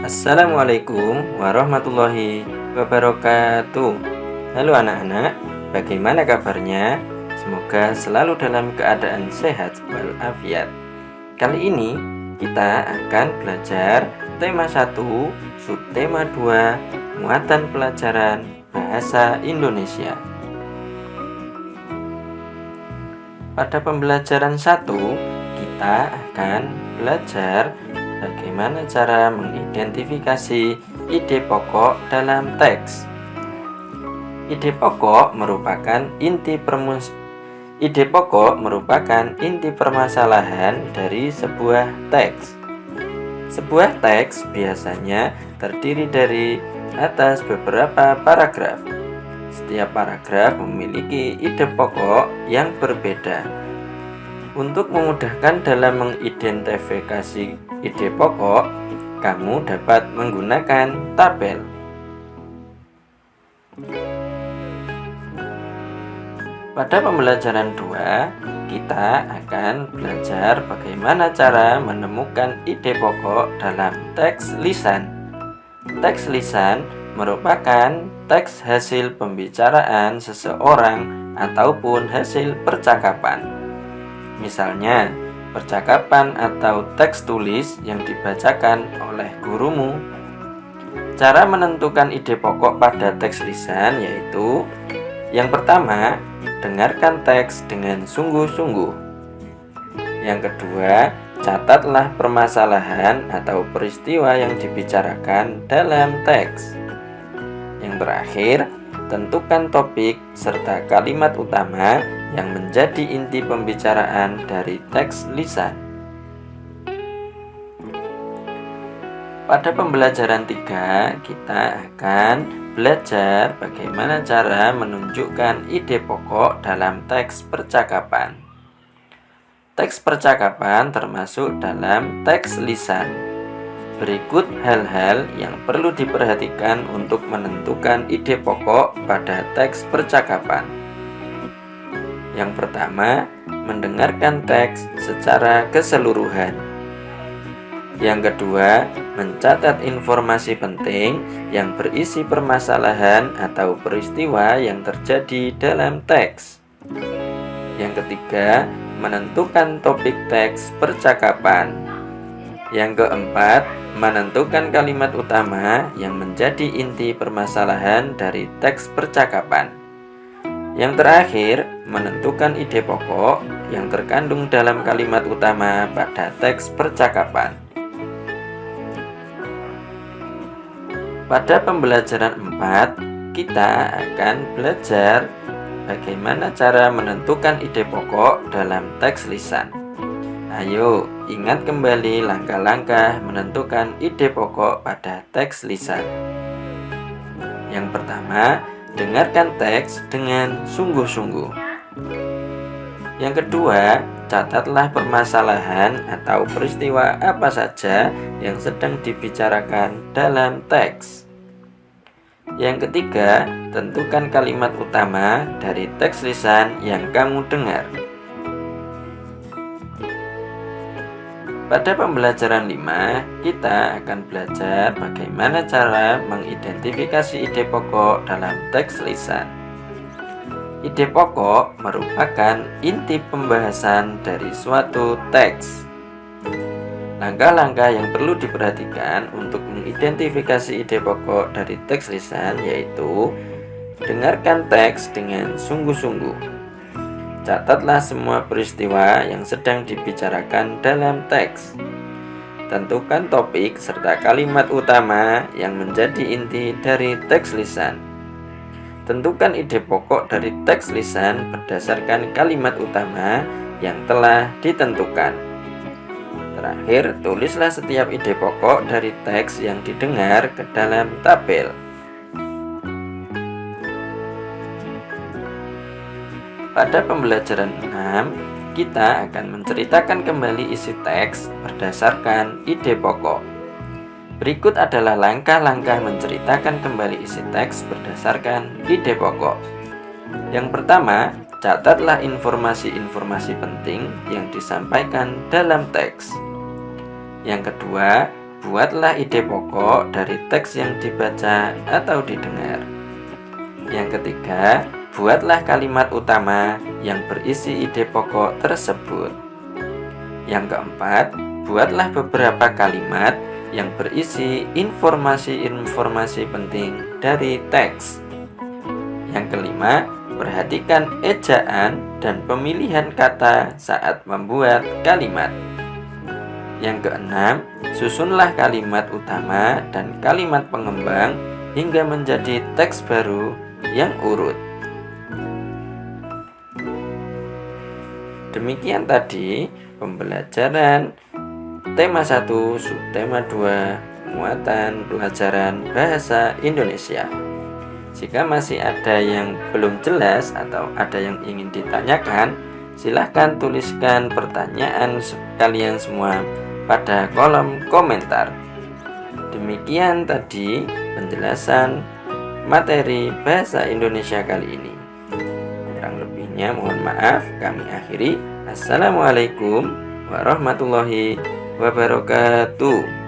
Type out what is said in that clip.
Assalamualaikum warahmatullahi wabarakatuh. Halo anak-anak, bagaimana kabarnya? Semoga selalu dalam keadaan sehat walafiat. Kali ini kita akan belajar tema 1, subtema 2, muatan pelajaran bahasa Indonesia. Pada pembelajaran 1, kita akan belajar bagaimana cara mengidentifikasi ide pokok dalam teks. Ide pokok merupakan inti permasalahan dari sebuah teks. Sebuah teks biasanya terdiri dari atas beberapa paragraf. Setiap paragraf memiliki ide pokok yang berbeda. Untuk memudahkan dalam mengidentifikasi ide pokok, kamu dapat menggunakan tabel. Pada pembelajaran 2, kita akan belajar bagaimana cara menemukan ide pokok dalam teks lisan. Teks lisan merupakan teks hasil pembicaraan seseorang ataupun hasil percakapan. Misalnya, percakapan atau teks tulis yang dibacakan oleh gurumu. Cara menentukan ide pokok pada teks lisan yaitu: yang pertama, dengarkan teks dengan sungguh-sungguh. Yang kedua, catatlah permasalahan atau peristiwa yang dibicarakan dalam teks. Yang terakhir, tentukan topik serta kalimat utama yang menjadi inti pembicaraan dari teks lisan. Pada pembelajaran 3, kita akan belajar bagaimana cara menunjukkan ide pokok dalam teks percakapan. Teks percakapan termasuk dalam teks lisan. Berikut hal-hal yang perlu diperhatikan untuk menentukan ide pokok pada teks percakapan. Yang pertama, mendengarkan teks secara keseluruhan. Yang kedua, mencatat informasi penting yang berisi permasalahan atau peristiwa yang terjadi dalam teks. Yang ketiga, menentukan topik teks percakapan. Yang keempat, menentukan kalimat utama yang menjadi inti permasalahan dari teks percakapan. Yang terakhir, menentukan ide pokok yang terkandung dalam kalimat utama pada teks percakapan. Pada pembelajaran 4, kita akan belajar bagaimana cara menentukan ide pokok dalam teks lisan. Ayo, ingat kembali langkah-langkah menentukan ide pokok pada teks lisan. Yang pertama, dengarkan teks dengan sungguh-sungguh. Yang kedua, catatlah permasalahan atau peristiwa apa saja yang sedang dibicarakan dalam teks. Yang ketiga, tentukan kalimat utama dari teks lisan yang kamu dengar. Pada pembelajaran 5, kita akan belajar bagaimana cara mengidentifikasi ide pokok dalam teks lisan. Ide pokok merupakan inti pembahasan dari suatu teks. Langkah-langkah yang perlu diperhatikan untuk mengidentifikasi ide pokok dari teks lisan yaitu: dengarkan teks dengan sungguh-sungguh. Catatlah semua peristiwa yang sedang dibicarakan dalam teks. Tentukan topik serta kalimat utama yang menjadi inti dari teks lisan. Tentukan ide pokok dari teks lisan berdasarkan kalimat utama yang telah ditentukan. Terakhir, tulislah setiap ide pokok dari teks yang didengar ke dalam tabel. Pada pembelajaran 6, kita akan menceritakan kembali isi teks berdasarkan ide pokok. Berikut adalah langkah-langkah menceritakan kembali isi teks berdasarkan ide pokok. Yang pertama, catatlah informasi-informasi penting yang disampaikan dalam teks. Yang kedua, buatlah ide pokok dari teks yang dibaca atau didengar. Yang ketiga, buatlah kalimat utama yang berisi ide pokok tersebut. Yang keempat, buatlah beberapa kalimat yang berisi informasi-informasi penting dari teks. Yang kelima, perhatikan ejaan dan pemilihan kata saat membuat kalimat. Yang keenam, susunlah kalimat utama dan kalimat pengembang hingga menjadi teks baru yang urut. Demikian tadi pembelajaran tema 1, subtema 2, muatan pelajaran bahasa Indonesia. Jika masih ada yang belum jelas atau ada yang ingin ditanyakan, silahkan tuliskan pertanyaan kalian semua pada kolom komentar. Demikian tadi penjelasan materi bahasa Indonesia kali ini. Kurang lebihnya mohon maaf, kami akhiri. Assalamualaikum warahmatullahi wabarakatuh.